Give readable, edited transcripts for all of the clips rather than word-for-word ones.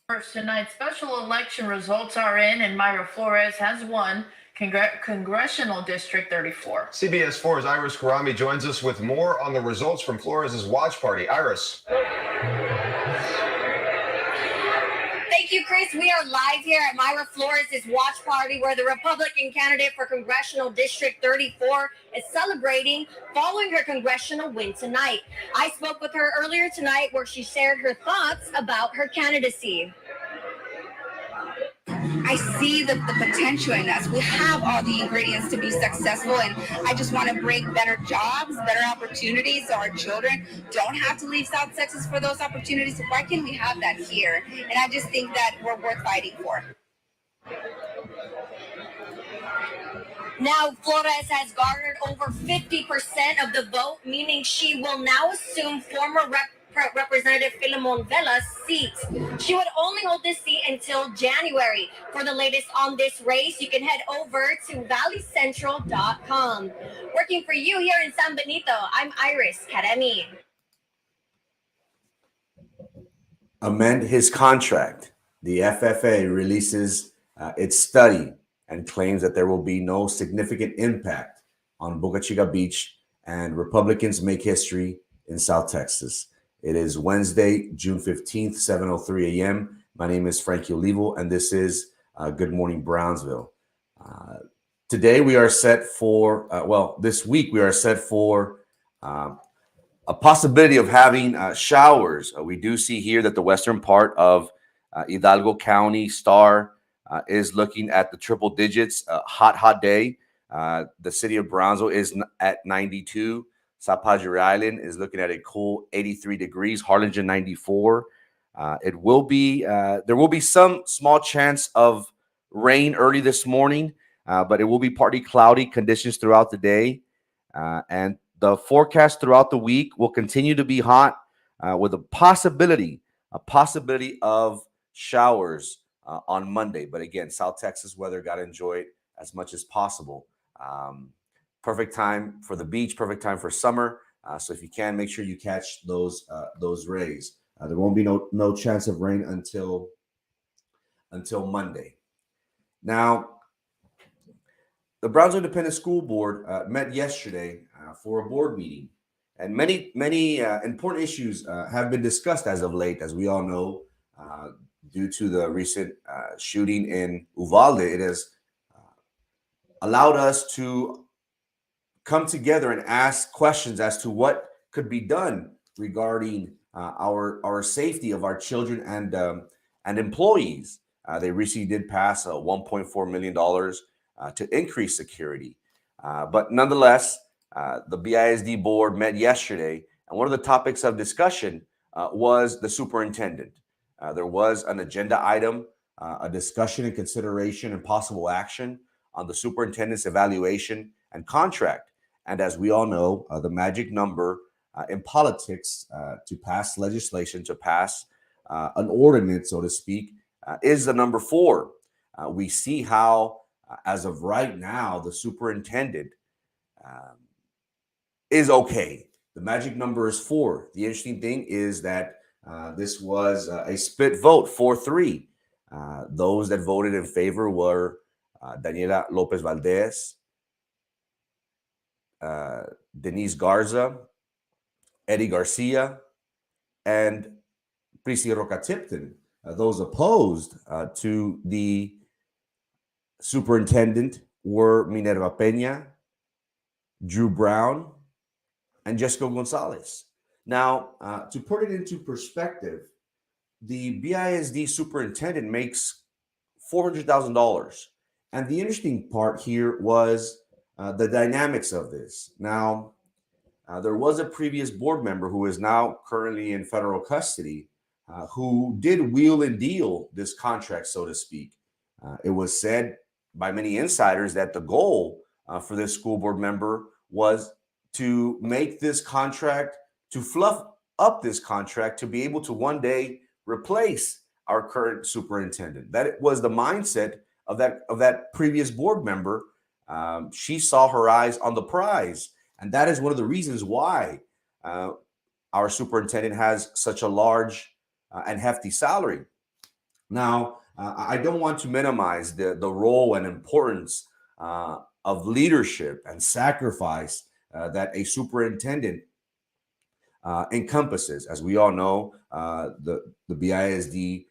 First, tonight's special election results are in, and Myra Flores has won Congressional District 34. CBS 4's Iris Karami joins us with more on the results from Flores' watch party. Iris. Thank you, Chris. We are live here at Myra Flores' watch party where the Republican candidate for Congressional District 34 is celebrating following her congressional win tonight. I spoke with her earlier tonight where she shared her thoughts about her candidacy. I see the potential in us. We have all the ingredients to be successful, and I just want to bring better jobs, better opportunities so our children don't have to leave South Texas for those opportunities. So why can't we have that here? And I just think that we're worth fighting for. Now, Flores has garnered over 50% of the vote, meaning she will now assume former Representative Filemon Vela's seat. She would only hold this seat until January. For the latest on this race, you can head over to valleycentral.com. Working for you here in San Benito, I'm Iris Karami. Amend his contract. The FFA releases its study and claims that there will be no significant impact on Boca Chica Beach, and Republicans make history in South Texas. It is Wednesday, June 15th, 7:03 a.m. My name is Frankie Olivo, and this is Good Morning Brownsville. Today we are set for, this week we are set for a possibility of having showers. We do see here that the western part of Hidalgo County Star is looking at the triple digits. Hot day. The city of Brownsville is at 92. Sapajari Island is looking at a cool 83 degrees. Harlingen 94. There will be some small chance of rain early this morning, but it will be partly cloudy conditions throughout the day. And the forecast throughout the week will continue to be hot with a possibility of showers on Monday. But again, South Texas weather, got to enjoy it as much as possible. Perfect time for the beach, perfect time for summer. So if you can, make sure you catch those rays. There won't be no chance of rain until Monday. Now, the Brownsville Independent School Board met yesterday for a board meeting, and many important issues have been discussed as of late. As we all know, due to the recent shooting in Uvalde, it has allowed us to come together and ask questions as to what could be done regarding our safety of our children and employees. They recently did pass $1.4 million to increase security. But nonetheless, the BISD board met yesterday, and one of the topics of discussion was the superintendent. There was an agenda item, a discussion and consideration and possible action on the superintendent's evaluation and contract. And as we all know, the magic number in politics to pass legislation, to pass an ordinance, so to speak, is the number 4. We see how, as of right now, the superintendent is okay. The magic number is 4. The interesting thing is that this was a split vote, 4-3. Those that voted in favor were Daniela Lopez Valdez, Denise Garza, Eddie Garcia, and Prissy Roca-Tipton. Those opposed to the superintendent were Minerva Peña, Drew Brown, and Jessica Gonzalez. Now, to put it into perspective, the BISD superintendent makes $400,000. And the interesting part here was the dynamics of this. Now, there was a previous board member who is now currently in federal custody who did wheel and deal this contract, so to speak. It was said by many insiders that the goal for this school board member was to make this contract, to fluff up this contract, to be able to one day replace our current superintendent. That was the mindset of that previous board member. She saw her eyes on the prize, and that is one of the reasons why our superintendent has such a large and hefty salary. Now, I don't want to minimize the role and importance of leadership and sacrifice that a superintendent encompasses. As we all know, the BISD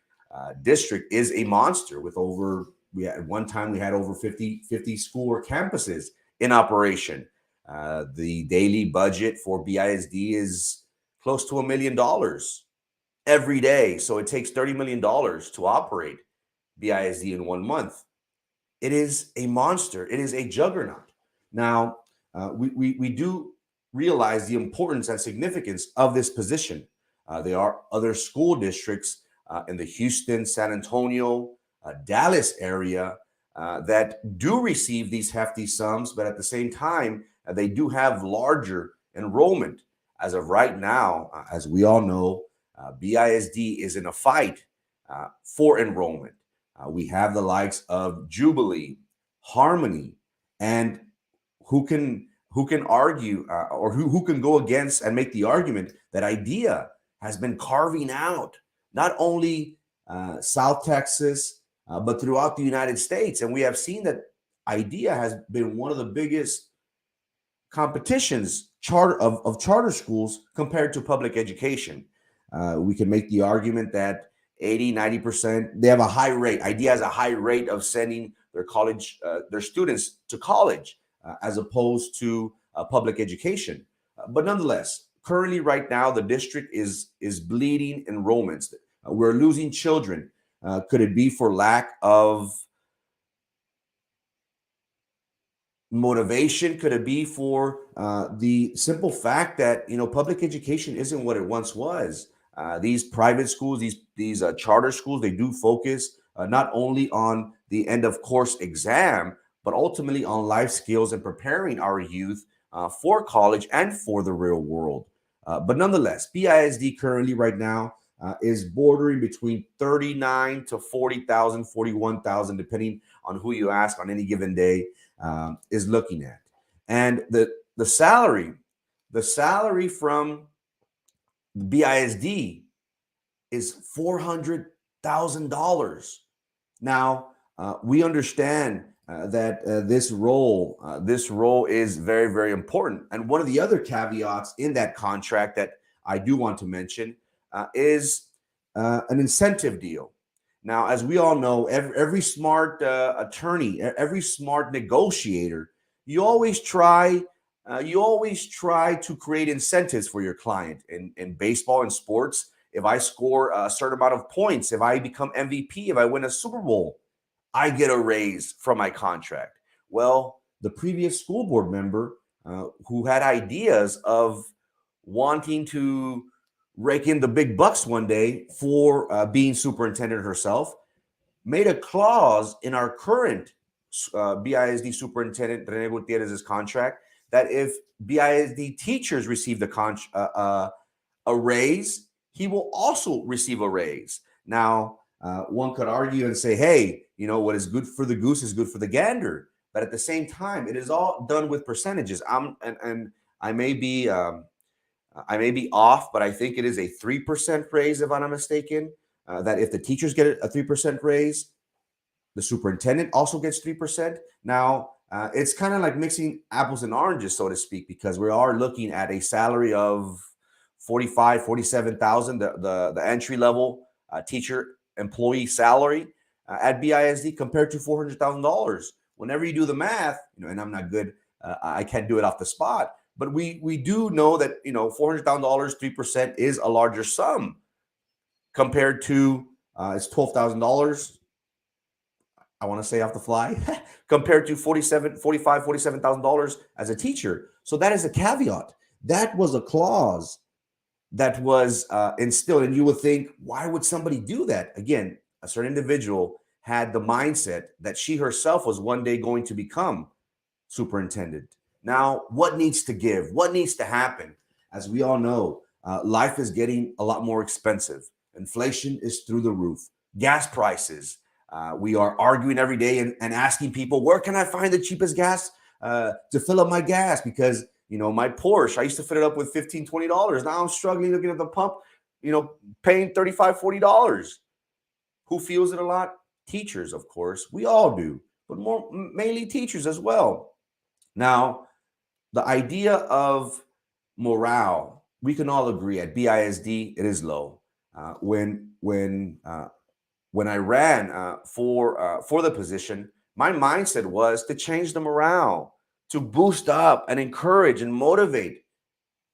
district is a monster with over, we had one time we had over 50 school or campuses in operation. The daily budget for BISD is close to $1 million every day. So it takes $30 million to operate BISD in 1 month. It is a monster. It is a juggernaut. Now, we do realize the importance and significance of this position. There are other school districts in the Houston, San Antonio, Dallas area that do receive these hefty sums, but at the same time, they do have larger enrollment. As of right now, as we all know, BISD is in a fight for enrollment. We have the likes of Jubilee, Harmony, and who can argue or who can go against and make the argument that IDEA has been carving out not only South Texas but throughout the United States, and we have seen that IDEA has been one of the biggest competitions of charter schools compared to public education. We can make the argument that 80-90%, they have a high rate. IDEA has a high rate of sending their students to college as opposed to public education. But nonetheless, currently right now, the district is bleeding enrollments. We're losing children. Could it be for lack of motivation? Could it be for the simple fact that public education isn't what it once was? These private schools, these charter schools, they do focus not only on the end of course exam, but ultimately on life skills and preparing our youth for college and for the real world. But nonetheless, BISD currently right now is bordering between 39 to 40,000, 41,000, depending on who you ask on any given day, is looking at. And the salary from BISD is $400,000. Now, we understand that this role is very, very important. And one of the other caveats in that contract that I do want to mention is an incentive deal. Now, as we all know, every smart attorney, every smart negotiator, you always try to create incentives for your client. In baseball and sports, if I score a certain amount of points, if I become MVP, if I win a Super Bowl, I get a raise from my contract. Well, the previous school board member who had ideas of wanting to rake in the big bucks one day for being superintendent herself made a clause in our current BISD superintendent, Rene Gutierrez's contract, that if BISD teachers receive a raise, he will also receive a raise. Now, one could argue and say, hey, what is good for the goose is good for the gander. But at the same time, it is all done with percentages. And I may be off, but I think it is a 3% raise, if I'm not mistaken. That if the teachers get a 3% raise, the superintendent also gets 3%. Now, it's kind of like mixing apples and oranges, so to speak, because we are looking at a salary of 45, 47,000, the entry level teacher employee salary at BISD compared to $400,000. Whenever you do the math, and I'm not good, I can't do it off the spot, but we do know that $400,000, 3% is a larger sum compared to it's $12,000. I want to say off the fly, compared to $47,000 as a teacher. So that is a caveat. That was a clause that was instilled. And you would think, why would somebody do that? Again, a certain individual had the mindset that she herself was one day going to become superintendent. Now, what needs to give? What needs to happen? As we all know, life is getting a lot more expensive. Inflation is through the roof. Gas prices. We are arguing every day and asking people, where can I find the cheapest gas to fill up my gas? Because, my Porsche, I used to fill it up with $15, $20. Now I'm struggling looking at the pump, paying $35, $40. Who feels it a lot? Teachers, of course. We all do, but mainly teachers as well. Now, the idea of morale, we can all agree at BISD it is low. When I ran for the position, my mindset was to change the morale, to boost up and encourage and motivate,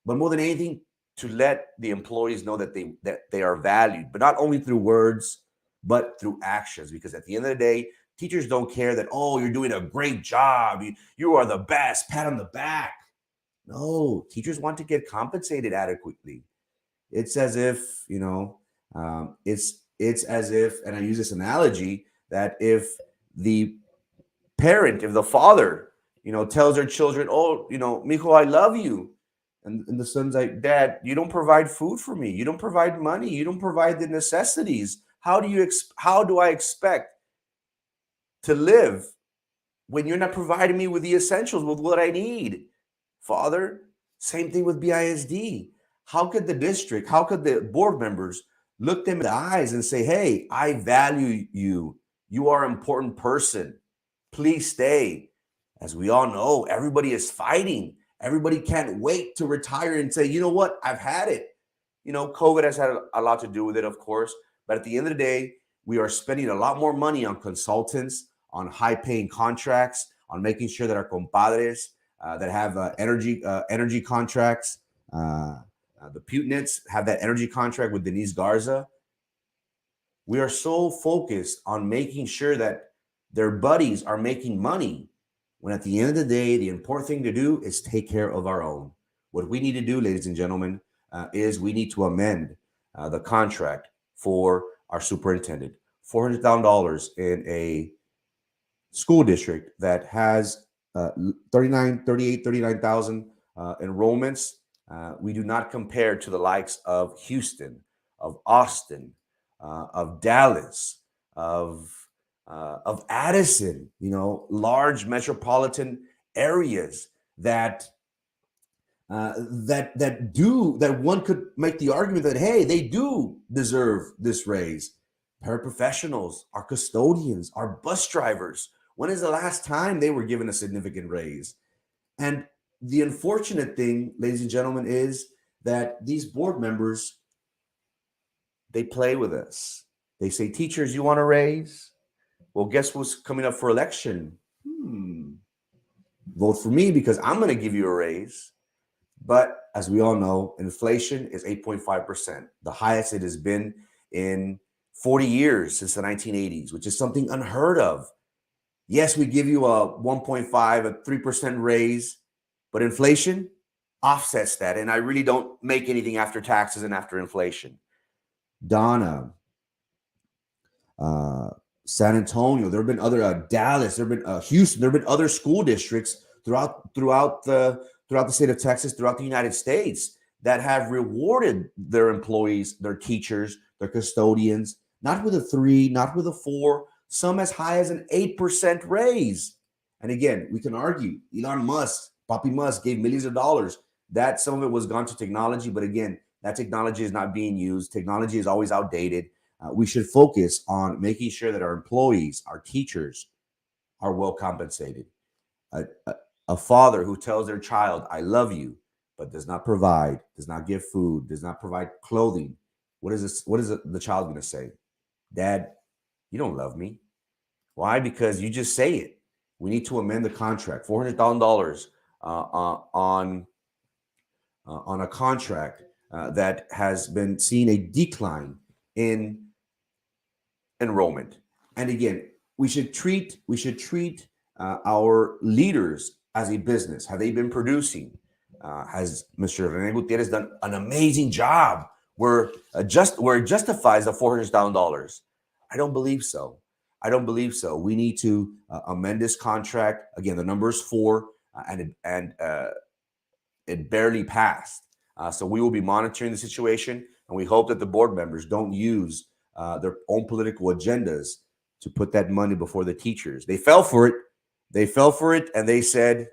but more than anything, to let the employees know that they are valued, but not only through words, but through actions. Because at the end of the day, teachers don't care that, oh, you're doing a great job, you are the best, pat on the back. No, teachers want to get compensated adequately. It's as if, it's as if, and I use this analogy, that if the parent, if the father, tells their children, oh, mijo, I love you. And the son's like, Dad, you don't provide food for me. You don't provide money. You don't provide the necessities. How do I expect to live when you're not providing me with the essentials, with what I need? Father, same thing with BISD. How could the board members look them in the eyes and say, hey, I value you. You are an important person. Please stay. As we all know, everybody is fighting. Everybody can't wait to retire and say, you know what, I've had it. COVID has had a lot to do with it, of course. But at the end of the day, we are spending a lot more money on consultants, on high-paying contracts, on making sure that our compadres that have energy contracts, the Putinets have that energy contract with Denise Garza. We are so focused on making sure that their buddies are making money, when at the end of the day, the important thing to do is take care of our own. What we need to do, ladies and gentlemen, is we need to amend the contract for our superintendent. $400,000 in a school district that has 39,000 enrollments. We do not compare to the likes of Houston, of Austin, of Dallas, of Addison, large metropolitan areas that one could make the argument that, hey, they do deserve this raise. Paraprofessionals, our custodians, our bus drivers. When is the last time they were given a significant raise? And the unfortunate thing, ladies and gentlemen, is that these board members, they play with us. They say, teachers, you want a raise? Well, guess what's coming up for election? Vote for me because I'm going to give you a raise. But as we all know, inflation is 8.5%, the highest it has been in 40 years since the 1980s, which is something unheard of. Yes, we give you a 1.5, a 3% raise, but inflation offsets that. And I really don't make anything after taxes and after inflation. Donna, San Antonio, there have been other Dallas, there have been Houston, there have been other school districts throughout the state of Texas, throughout the United States, that have rewarded their employees, their teachers, their custodians, not with a 3, not with a 4, some as high as an 8% raise. And again, we can argue Elon Musk, Papi Musk gave millions of dollars. That some of it was gone to technology, but again, that technology is not being used. Technology is always outdated. We should focus on making sure that our employees, our teachers, are well compensated. A father who tells their child, I love you, but does not provide, does not give food, does not provide clothing. What is the child going to say? Dad, you don't love me. Why? Because you just say it. We need to amend the contract. $400,000 on a contract that has been seeing a decline in enrollment. And again, we should treat our leaders as a business. Have they been producing? Has Mr. Rene Gutierrez done an amazing job where it justifies the $400,000? I don't believe so. We need to amend this contract. Again, the number is 4, and it barely passed. So we will be monitoring the situation, and we hope that the board members don't use their own political agendas to put that money before the teachers. They fell for it. And they said,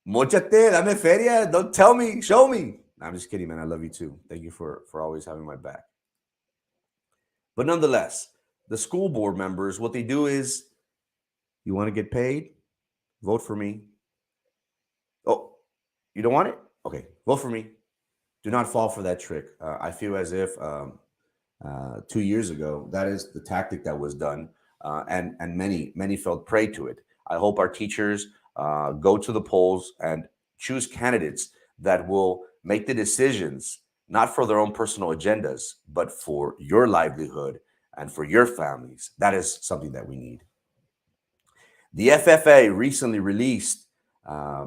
Mochate, dame feria, don't tell me, show me. No, I'm just kidding, man. I love you too. Thank you for always having my back. But nonetheless, the school board members, what they do is, you want to get paid? Vote for me. Oh, you don't want it? Okay, vote for me. Do not fall for that trick. I feel as if 2 years ago, that is the tactic that was done, and many fell prey to it. I hope our teachers go to the polls and choose candidates that will make the decisions not for their own personal agendas, but for your livelihood and for your families. That is something that we need. The FFA recently released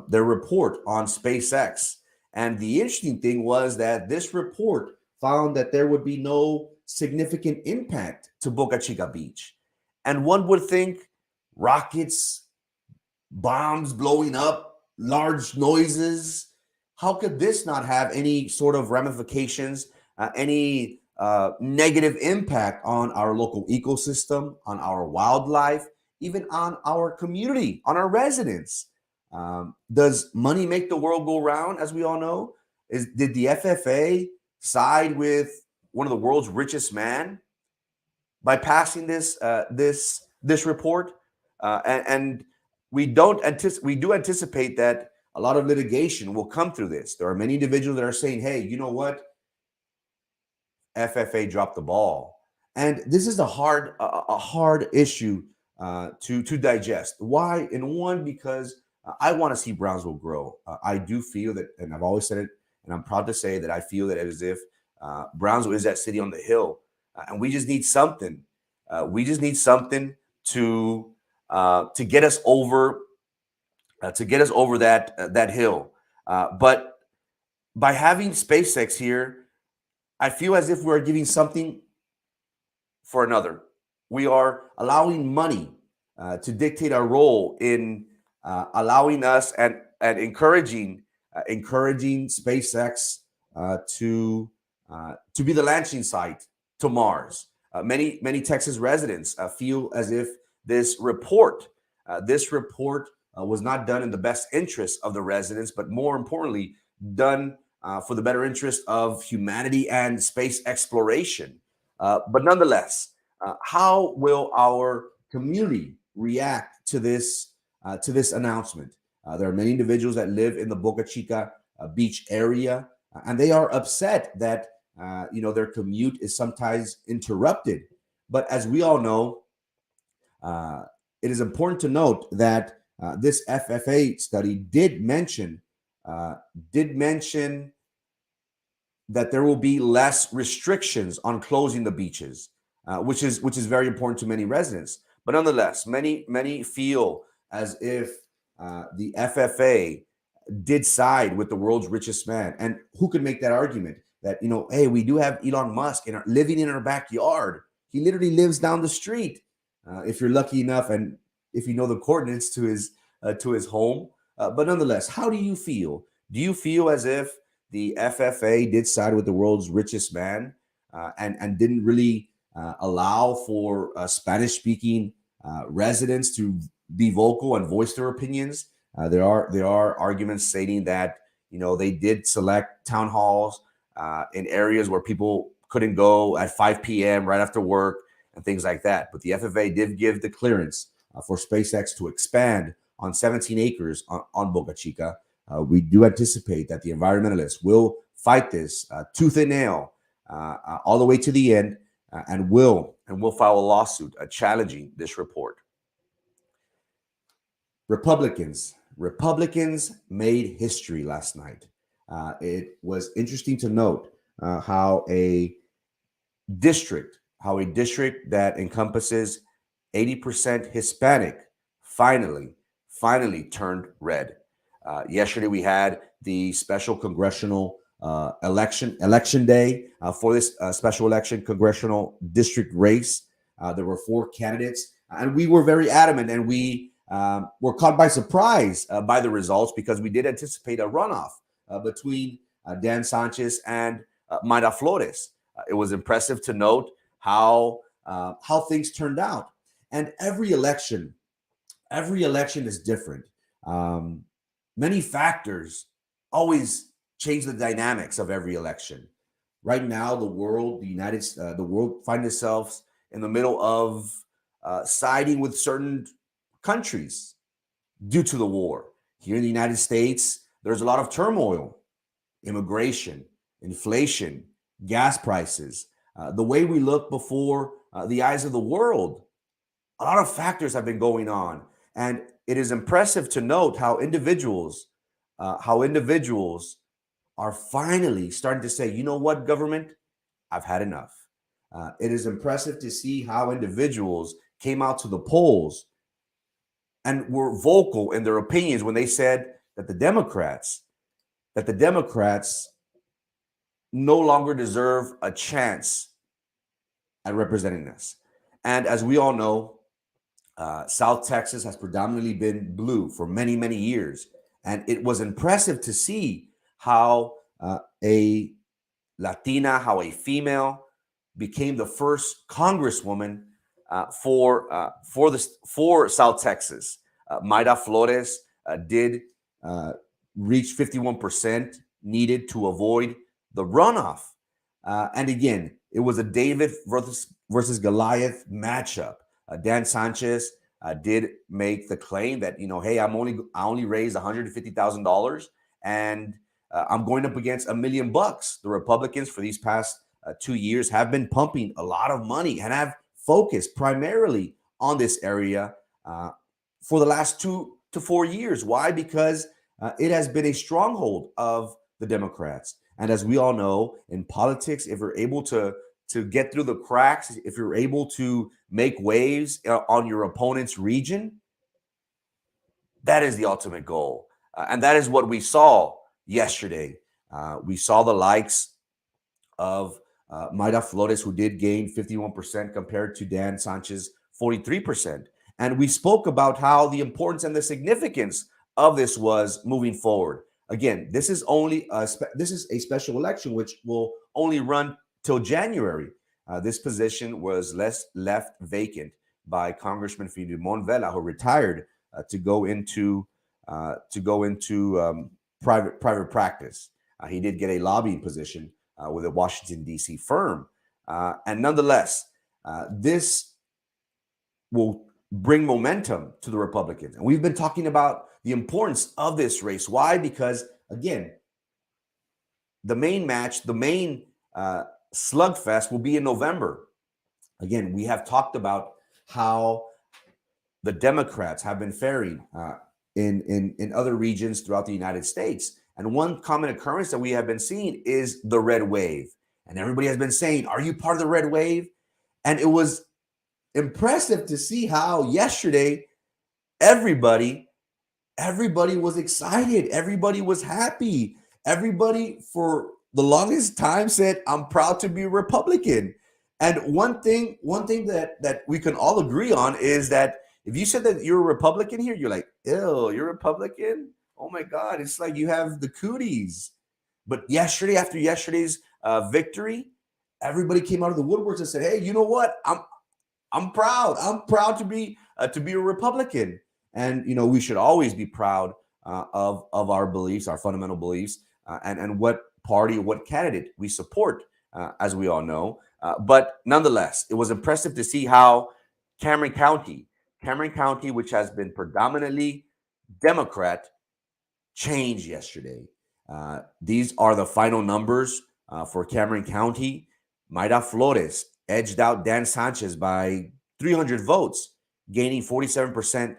their report on SpaceX. And the interesting thing was that this report found that there would be no significant impact to Boca Chica Beach. And one would think rockets, bombs blowing up, large noises. How could this not have any sort of ramifications, any negative impact on our local ecosystem, on our wildlife, even on our community, on our residents? Does money make the world go round, as we all know? Did the FFA side with one of the world's richest man by passing this report? And we do anticipate that a lot of litigation will come through this. There are many individuals that are saying, hey, you know what? FFA dropped the ball. And this is a hard issue to digest. Why? In one, because I want to see Brownsville grow. I do feel that, and I've always said it, and I'm proud to say that I feel that as if Brownsville is that city on the hill, and we just need something. We just need something to get us over that hill. But by having SpaceX here, I feel as if we're giving something for another. We are allowing money to dictate our role in allowing us and encouraging SpaceX to be the launching site to Mars. Many Texas residents feel as if this report was not done in the best interest of the residents, but more importantly, done for the better interest of humanity and space exploration. But nonetheless, how will our community react to this announcement? There are many individuals that live in the Boca Chica beach area, and they are upset that their commute is sometimes interrupted. But as we all know, it is important to note that this FFA study did mention that there will be less restrictions on closing the beaches, which is very important to many residents. But nonetheless, many feel as if the FFA did side with the world's richest man. And who could make that argument that, hey, we do have Elon Musk living in our backyard. He literally lives down the street. If you're lucky enough, and if you know the coordinates to his home. But nonetheless, how do you feel? Do you feel as if the FFA did side with the world's richest man and didn't really allow for Spanish-speaking residents to be vocal and voice their opinions? There are arguments stating that they did select town halls in areas where people couldn't go at 5 p.m. right after work and things like that. But the FFA did give the clearance for SpaceX to expand on 17 acres on Boca Chica. We do anticipate that the environmentalists will fight this tooth and nail all the way to the end, and will file a lawsuit challenging this report. Republicans made history last night. It was interesting to note how a district that encompasses 80% Hispanic finally turned red. Yesterday we had the special congressional election day for this special election congressional district race. There were 4 candidates, and we were very adamant, and we were caught by surprise by the results, because we did anticipate a runoff between Dan Sanchez and Mayra Flores. It was impressive to note how things turned out. And every election is different. Many factors always change the dynamics of every election. Right now, the world, the world find themselves in the middle of siding with certain countries due to the war. Here in the United States, there's a lot of turmoil, immigration, inflation, gas prices, the way we look before the eyes of the world. A lot of factors have been going on, and it is impressive to note how individuals are finally starting to say, you know what, government, I've had enough. It is impressive to see how individuals came out to the polls and were vocal in their opinions when they said that the Democrats no longer deserve a chance at representing us. And as we all know, South Texas has predominantly been blue for many, many years. And it was impressive to see how a Latina, how a female became the first congresswoman for South Texas. Mayra Flores did reach 51% needed to avoid the runoff. And again, it was a David versus Goliath matchup. Dan Sanchez did make the claim that, hey, I only raised $150,000 and I'm going up against $1 million. The Republicans for these past 2 years have been pumping a lot of money and have focused primarily on this area for the last 2 to 4 years. Why? Because it has been a stronghold of the Democrats. And as we all know, in politics, if you're able to get through the cracks, if you're able to make waves on your opponent's region, that is the ultimate goal. And that is what we saw yesterday. We saw the likes of Mayra Flores, who did gain 51% compared to Dan Sanchez 43%. And we spoke about how the importance and the significance of this was moving forward. Again, this is a special election which will only run till January. This position was left vacant by Congressman Filemon Vela, who retired to go into private practice. He did get a lobbying position with a Washington, D.C. firm. And nonetheless, this will bring momentum to the Republicans. And we've been talking about the importance of this race. Why? Because, again, the main match, the main slugfest will be in November. Again, we have talked about how the Democrats have been faring in other regions throughout the United States. And one common occurrence that we have been seeing is the red wave. And everybody has been saying, are you part of the red wave? And it was impressive to see how yesterday everybody was excited. Everybody was happy. Everybody for the longest time said, I'm proud to be a Republican. And one thing that we can all agree on is that if you said that you're a Republican here, you're like, ew, you're a Republican? Oh my God, it's like you have the cooties. But yesterday, after yesterday's victory, everybody came out of the woodworks and said, hey, you know what? I'm proud. I'm proud to be a Republican. And, we should always be proud of our beliefs, our fundamental beliefs, and what party, what candidate we support, as we all know. But nonetheless, it was impressive to see how Cameron County, which has been predominantly Democrat, changed yesterday. These are the final numbers for Cameron County. Mayra Flores edged out Dan Sanchez by 300 votes, gaining 47%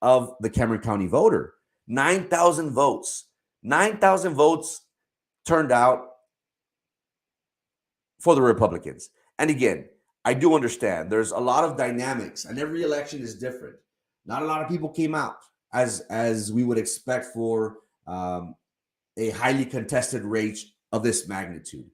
of the Cameron County voter. 9,000 votes. 9,000 votes turned out for the Republicans. And again, I do understand there's a lot of dynamics and every election is different. Not a lot of people came out as we would expect for a highly contested race of this magnitude.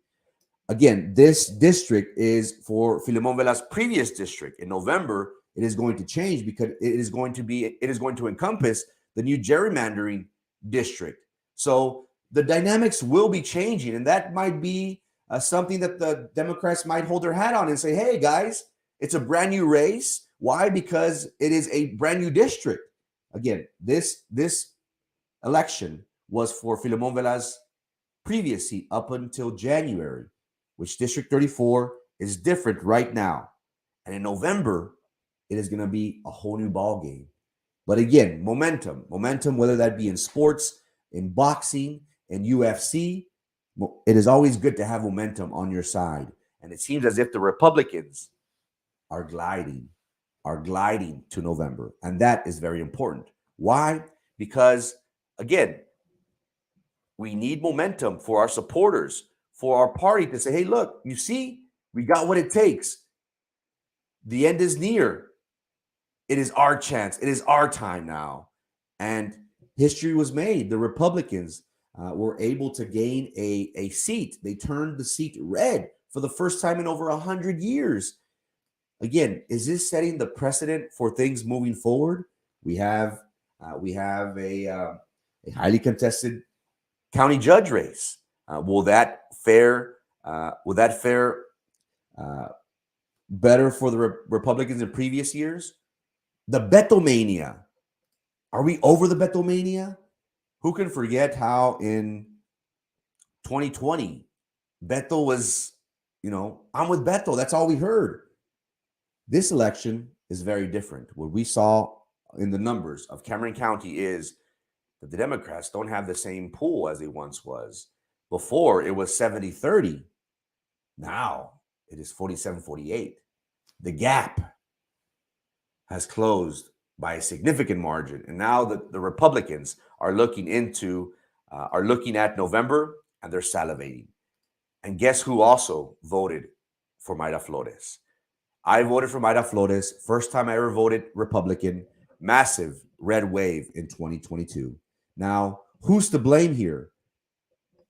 Again, this district is for Filemon Vela's previous district. In November, it is going to change because it is going to encompass the new gerrymandering district. So the dynamics will be changing, and that might be something that the Democrats might hold their hat on and say, hey, guys, it's a brand new race. Why? Because it is a brand new district. Again, this election was for Filemon Vela's previous seat up until January. which District 34 is different right now. And in November, it is going to be a whole new ball game. But again, momentum, whether that be in sports, in boxing, in UFC, it is always good to have momentum on your side. And it seems as if the Republicans are gliding to November. And that is very important. Why? Because, again, we need momentum for our supporters, for our party to say, hey, look, you see, we got what it takes. The end is near. It is our chance. It is our time now. And history was made. The Republicans were able to gain a seat. They turned the seat red for the first time in over 100 years. Again, is this setting the precedent for things moving forward? We have a highly contested county judge race. Will that fare better for the Republicans in previous years? The Betomania. Are we over the Betomania? Who can forget how in 2020, Beto was, I'm with Beto. That's all we heard. This election is very different. What we saw in the numbers of Cameron County is that the Democrats don't have the same pool as it once was. Before, it was 70-30. Now, it is 47-48. The gap has closed by a significant margin. And now the Republicans are looking at November, and they're salivating. And guess who also voted for Mayra Flores? I voted for Mayra Flores. First time I ever voted Republican. Massive red wave in 2022. Now, who's to blame here?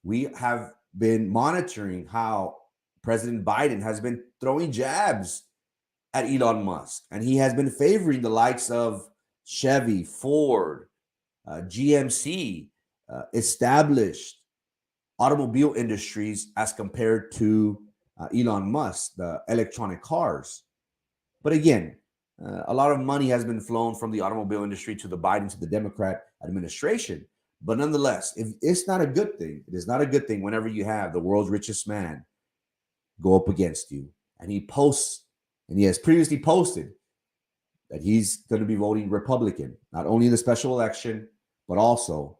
We have been monitoring how President Biden has been throwing jabs at Elon Musk, and he has been favoring the likes of Chevy, Ford, GMC, established automobile industries as compared to Elon Musk, the electronic cars. But again, a lot of money has been flown from the automobile industry to the Biden, to the Democrat administration. But nonetheless, if it's not a good thing, it is not a good thing whenever you have the world's richest man go up against you. And he posts, and he has previously posted that he's going to be voting Republican, not only in the special election, but also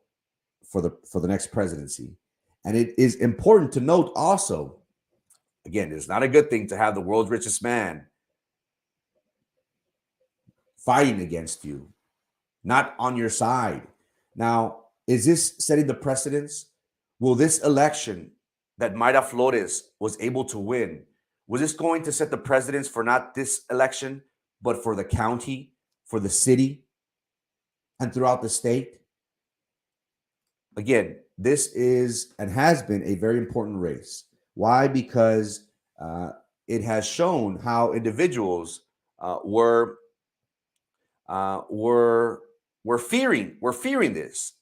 for the next presidency. And it is important to note also, again, it's not a good thing to have the world's richest man fighting against you, not on your side. Now, is this setting the precedence? Will this election that Mayra Flores was able to win, was this going to set the precedence for not this election, but for the county, for the city, and throughout the state? Again, this is and has been a very important race. Why? Because it has shown how individuals were fearing this.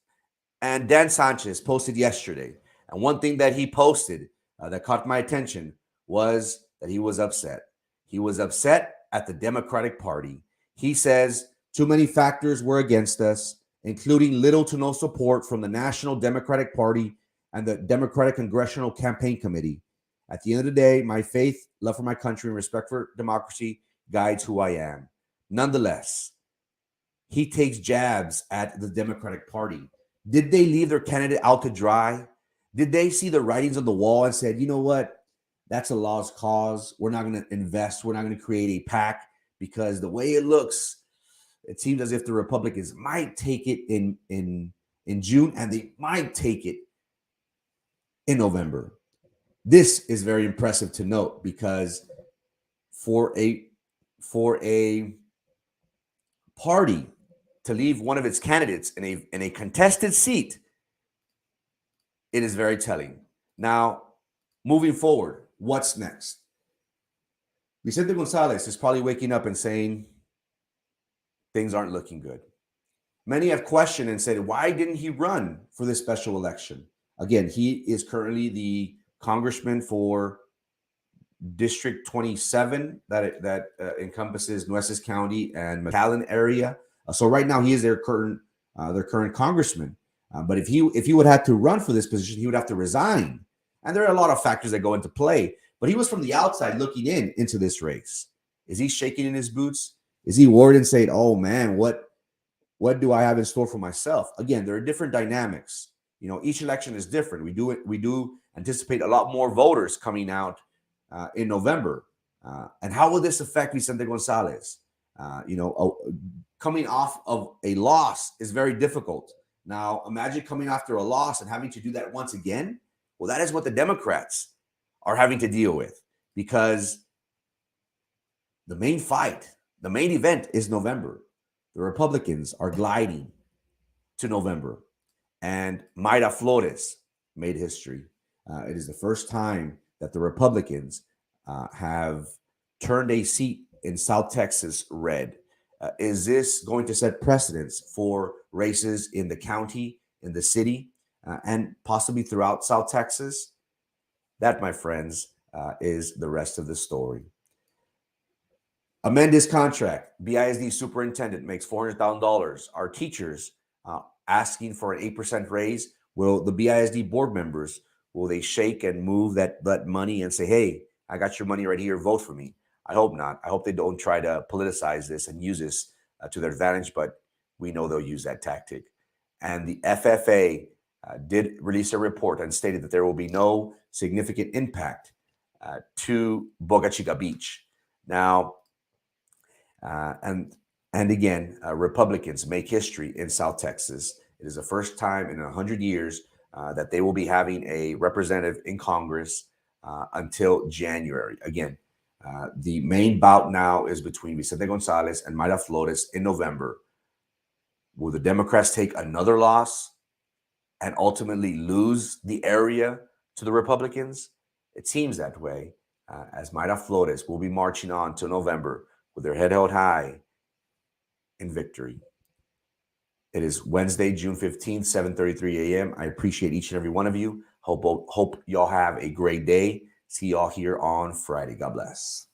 And Dan Sanchez posted yesterday, and one thing that he posted that caught my attention was that he was upset. He was upset at the Democratic Party. He says too many factors were against us, including little to no support from the National Democratic Party and the Democratic Congressional Campaign Committee. At the end of the day, my faith, love for my country, and respect for democracy guides who I am. Nonetheless, he takes jabs at the Democratic Party. Did they leave their candidate out to dry? Did they see the writings on the wall and said, you know what? That's a lost cause. We're not going to invest. We're not going to create a PAC, because the way it looks, it seems as if the Republicans might take it in June, and they might take it in November. This is very impressive to note, because for a party to leave one of its candidates in a contested seat, it is very telling. Now, moving forward, what's next? Vicente Gonzalez is probably waking up and saying things aren't looking good. Many have questioned and said, why didn't he run for this special election? Again, he is currently the congressman for District 27 that encompasses Nueces County and McAllen area. So right now he is their current congressman. But if he would have to run for this position, he would have to resign. And there are a lot of factors that go into play. But he was from the outside looking into this race. Is he shaking in his boots? Is he worried and saying, "Oh man, what do I have in store for myself?" Again, there are different dynamics. You know, each election is different. We do anticipate a lot more voters coming out in November. And how will this affect Vicente Gonzalez? Coming off of a loss is very difficult. Now, imagine coming after a loss and having to do that once again. Well, that is what the Democrats are having to deal with, because the main fight, the main event is November. The Republicans are gliding to November. And Mayra Flores made history. It is the first time that the Republicans have turned a seat in South Texas red. Is this going to set precedents for races in the county, in the city, and possibly throughout South Texas? That, my friends, is the rest of the story. Amend his contract. BISD superintendent makes $400,000. Our teachers asking for an 8% raise. Will the BISD board members, will they shake and move that money and say, "Hey, I got your money right here, vote for me"? I hope not. I hope they don't try to politicize this and use this to their advantage, but we know they'll use that tactic. And the FFA did release a report and stated that there will be no significant impact to Boca Chica Beach. Now, and again, Republicans make history in South Texas. It is the first time in 100 years that they will be having a representative in Congress until January. Again, the main bout now is between Vicente Gonzalez and Mayra Flores in November. Will the Democrats take another loss and ultimately lose the area to the Republicans? It seems that way, as Mayra Flores will be marching on to November with their head held high in victory. It is Wednesday, June 15th, 7:33 a.m. I appreciate each and every one of you. Hope y'all have a great day. See y'all here on Friday. God bless.